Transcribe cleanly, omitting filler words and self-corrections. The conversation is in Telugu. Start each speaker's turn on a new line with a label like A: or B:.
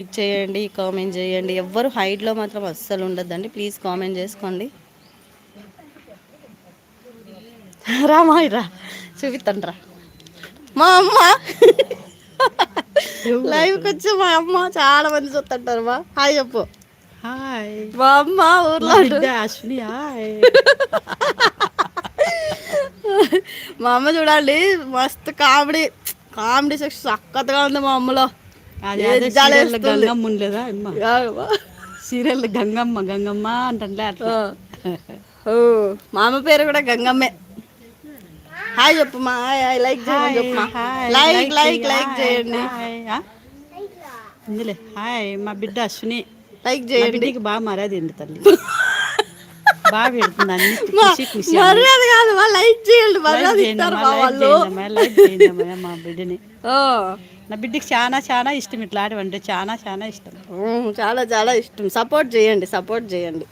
A: లైక్ చేయండి, కామెంట్ చేయండి. ఎవ్వరు హైట్లో మాత్రం అస్సలు ఉండద్దండి. ప్లీజ్ కామెంట్ చేసుకోండి. రామాయిరా చూపిస్తాను రా. మా అమ్మ లైవ్కి వచ్చి మా అమ్మ చాలా మంది చూస్తుంటారు. మా హాయ్ చెప్పు.
B: హాయ్
A: మా అమ్మ ఊర్లో
B: అశ్విని. హాయ్
A: మా అమ్మ చూడండి, మస్తు కామెడీ కామెడీ సెక్షన్ సక్కత్గా ఉంది మా అమ్మలో.
B: గంగమ్మ ఉండలేదా అమ్మ? సీరియల్ గంగమ్మ గంగమ్మ అంటే అట్లా.
A: మా అమ్మ పేరు కూడా గంగమ్మే. హాయ్ చెప్పు మా. లైక్ చేయమని చెప్పు మా. లైక్ లైక్ లైక్ చేయండి.
B: ఇందులే హాయ్ మా బిడ్డ అశ్విని.
A: లైక్ చేయండి.
B: బిడ్డకి బాగా మర్యాద ఏంటి తల్లి, బాగా పెడుతుంది అన్ని ఖుషి ఖుషి.
A: మర్యాద కాదు, లైక్ చేయండి. మర్యాద ఇస్తారు మా వాళ్ళు.
B: లైక్ చేయండి మా బిడ్డని. నా బిడ్డకి చాలా చాలా ఇష్టం ఇట్లాంటివంటే, చాలా చాలా ఇష్టం.
A: చాలా చాలా ఇష్టం. సపోర్ట్ చేయండి, సపోర్ట్ చేయండి.